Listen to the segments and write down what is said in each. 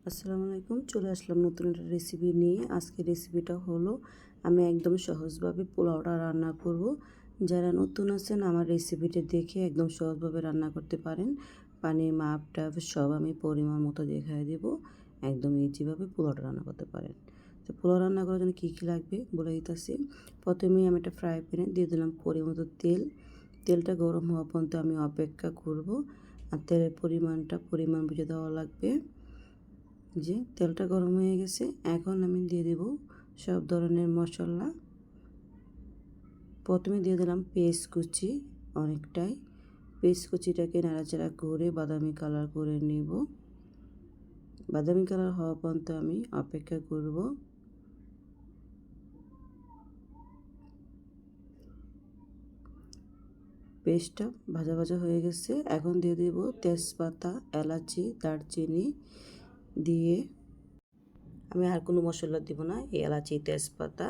আসসালামু আলাইকুম, চলে আসলাম নতুন একটা রেসিপি নিয়ে। আজকের রেসিপিটা হলো আমি একদম সহজভাবে পোলাওটা রান্না করব। যারা নতুন আছেন আমার রেসিপিটা দেখে একদম সহজভাবে রান্না করতে পারেন। পানির মাপ টাপ সব আমি পরিমাণ মতো দেখায় দেব। একদম ইজিভাবে পোলাওটা রান্না করতে পারেন। তো পোলাও রান্না করার জন্য কী কী লাগবে বলে দিতেছি। প্রথমেই আমি একটা ফ্রাই প্যানে দিয়ে দিলাম পরিমাণ মতো তেল। তেলটা গরম হওয়া পর্যন্ত আমি অপেক্ষা করব। আর তেলের পরিমাণ বুঝে দেওয়া লাগবে। যে তেলটা গরম হয়ে গেছে, এখন আমি দিয়ে দেব সব ধরনের মশলা। প্রথমে দিয়ে দিলাম পেঁয়াজ কুচি অনেকটাই। পেঁয়াজ কুচিটাকে নাড়াচাড়া করে বাদামি কালার করে নেব। বাদামি কালার হওয়া পর্যন্ত আমি অপেক্ষা করব। পেস্টটা ভাজা ভাজা হয়ে গেছে, এখন দিয়ে দেব তেজপাতা, এলাচি, দারচিনি দিয়ে আমি আর কোনো মশলা দিব না। এই এলাচি, তেজপাতা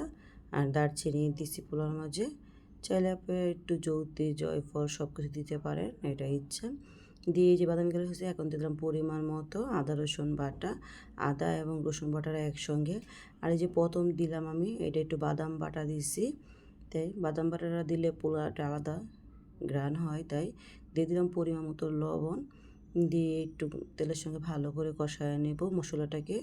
আর দারচিনি দিছি পোলাওর মাঝে। চাইলে আপনি একটু জৌতি, জয়ফল সব কিছু দিতে পারেন, এটা ইচ্ছা। দিয়ে যে বাদামি কালার হয়েছে, এখন দিলাম পরিমাণ মতো আদা রসুন বাটা। আদা এবং রসুন বাটাটা একসঙ্গে। আর এই যে প্রথম দিলাম আমি এটা একটু বাদাম বাটা দিছি, তাই বাদাম বাটাটা দিলে পোলাওটা আলাদা ঘ্রাণ হয়, তাই দিয়ে দিলাম পরিমাণ মতো লবণ। দিয়ে একটু তেলের সঙ্গে ভালো করে কষায় নেব। মশলাটাকে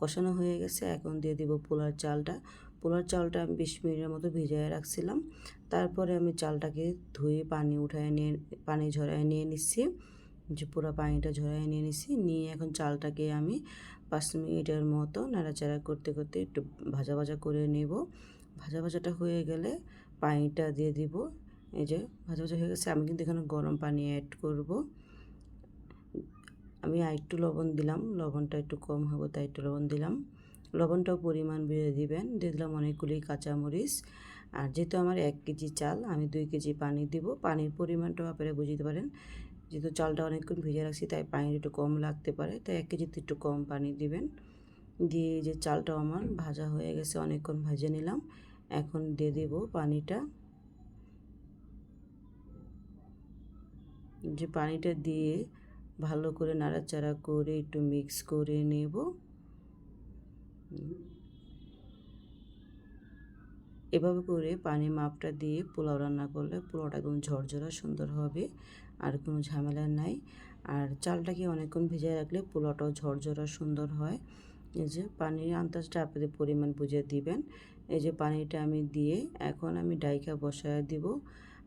কষানো হয়ে গেছে, এখন দিয়ে দিব পোলার চালটা। পোলার চালটা আমি 20 মিনিটের মতো ভিজিয়ে রাখছিলাম। তারপরে আমি চালটাকে ধুয়ে পানি ঝরায় নিয়ে নিচ্ছি। যে পুরো পানিটা ঝরায় নিয়ে নিচ্ছি, নিয়ে এখন চালটাকে আমি 5 মিনিটের মতো নাড়াচাড়া করতে করতে একটু ভাজা ভাজা করে নেব। ভাজা ভাজাটা হয়ে গেলে পানিটা দিয়ে দিব। এই যে ভাজা ভাজা হয়ে গেছে, আমি কিন্তু এখানে গরম পানি অ্যাড করব। আমি আরেকটু লবণ দিলাম, লবণটা একটু কম হবে তাই একটু লবণ দিলাম। লবণটাও পরিমাণ বেড়ে দিবেন। দিয়ে দিলাম অনেকগুলি কাঁচামরিচ। আর যেহেতু আমার 1 কেজি চাল, আমি 2 কেজি পানি দিব। পানির পরিমাণটাও আপনারা বুঝতে পারেন। যেহেতু চালটা অনেকক্ষণ ভিজে রাখছি তাই পানি একটু কম লাগতে পারে, তাই 1 কেজিতে একটু কম পানি দিবেন। দিয়ে যে চালটাও আমার ভাজা হয়ে গেছে, অনেকক্ষণ ভেজে নিলাম। এখন দিয়ে দেব পানিটা। যে পানিটা দিয়ে ভালো করে নাড়াচাড়া করে একটু মিক্স করে নেব। এভাবে করে পানির মাপটা দিয়ে পোলাও রান্না করলে পোলাওটা একদম ঝরঝরা সুন্দর হবে, আর কোনো ঝামেলা নাই। আর চালটাকে অনেকক্ষণ ভিজিয়ে রাখলে পোলাওটাও ঝরঝরা সুন্দর হয়। এই যে পানির আন্দাজটা আপনাদের পরিমাণ বুঝে দিবেন। এই যে পানিটা আমি দিয়ে এখন আমি ডাইকা বসায় দিব।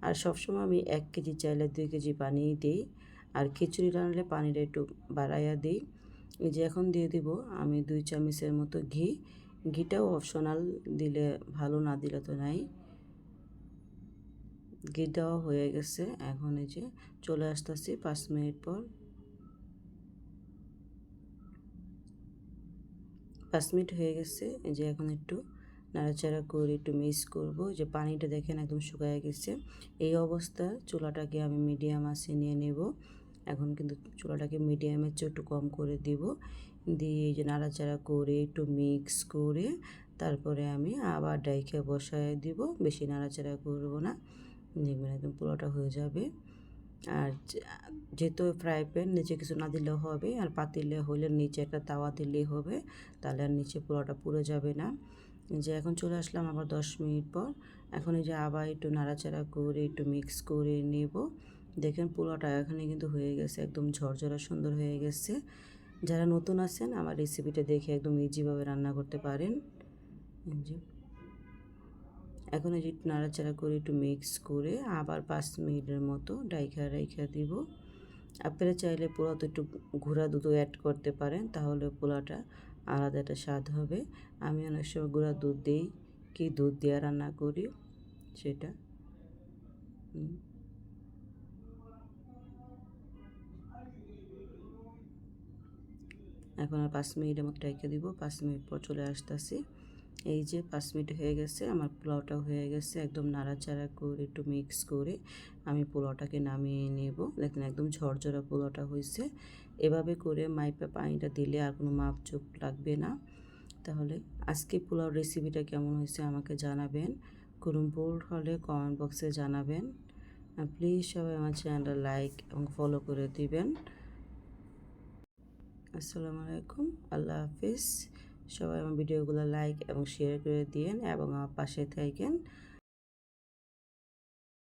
আর সবসময় আমি 1 কেজি চাইলে 2 কেজি পানি দিই। আর খিচুড়ি রান্নালে পানিটা একটু বাড়াইয়া দিই। এই যে এখন দিয়ে দিব আমি 2 চামচের মতো ঘি। ঘিটাও অপশনাল, দিলে ভালো, না দিলে তো নাই। ঘি দেওয়া হয়ে গেছে, এখন এই যে চলে আসতেছি 5 মিনিট পর। 5 মিনিট হয়ে গেছে, এই যে এখন একটু নাড়াচাড়া করে একটু মিক্স করব। যে পানিটা দেখেন একদম শুকায় গেছে। এই অবস্থা চুলাটাকে আমি মিডিয়াম আঁচে নিয়ে নেব। এখন কিন্তু চুলাটাকে মিডিয়ামের চেয়ে একটু কম করে দিব। দিয়ে এই যে নাড়াচাড়া করে একটু মিক্স করে তারপরে আমি আবার ডাইখে বসায় দিব। বেশি নাড়াচাড়া করব না, দেখবেন একদম পোলাওটা হয়ে যাবে। আর যেহেতু ফ্রাই প্যান, নিচে কিছু না দিলেও হবে, আর পাতিলে হইলে নিচে একটা তাওয়া দিলেই হবে, তাহলে আর নিচে পোলাওটা পুড়ে যাবে না। যে এখন চলে আসলাম আবার 10 মিনিট পর। এখন এই যে আবার একটু নাড়াচাড়া করে একটু মিক্স করে নেব। দেখেন পোলাওটা এখানে কিন্তু হয়ে গেছে, একদম ঝরঝরা সুন্দর হয়ে গেছে। যারা নতুন আছেন আমার রেসিপিটা দেখে একদম ইজিভাবে রান্না করতে পারেন। যে এখন এই যে নাড়াচাড়া করে একটু মিক্স করে আবার 5 মিনিটের মতো রাইখা দিব। আপনারা চাইলে পোলাওতে একটু গুঁড়া দুধও অ্যাড করতে পারেন, তাহলে পোলাওটা আলাদা একটা স্বাদ হবে। আমি অনেক সময় গুঁড়া দুধ দিই, কি দুধ দিয়ে রান্না করি সেটা। এখন আর 5 মিনিটের মতো রেখে দিব। 5 মিনিট পর চলে আসতেছি। এই যে 5 মিনিট হয়ে গেছে, আমার পোলাওটা হয়ে গেছে। একদম নাড়াচাড়া করে একটু মিক্স করে আমি পোলাওটাকে নামিয়ে নেব। দেখেন একদম ঝরঝরা পোলাওটা হয়েছে। এভাবে করে মাইপা পানিটা দিলে আর কোনো মাপঝোপ লাগবে না। তাহলে আজকে পোলাও রেসিপিটা কেমন হয়েছে আমাকে জানাবেন। কোনো ভুল হলে কমেন্ট বক্সে জানাবেন। আর প্লিজ সবাই আমার চ্যানেলটা লাইক এবং ফলো করে দিবেন। আসসালামু আলাইকুম, আল্লাহ হাফিজ। সবাই আমার ভিডিওগুলো লাইক এবং শেয়ার করে দিয়েন এবং আমার পাশে থাকেন।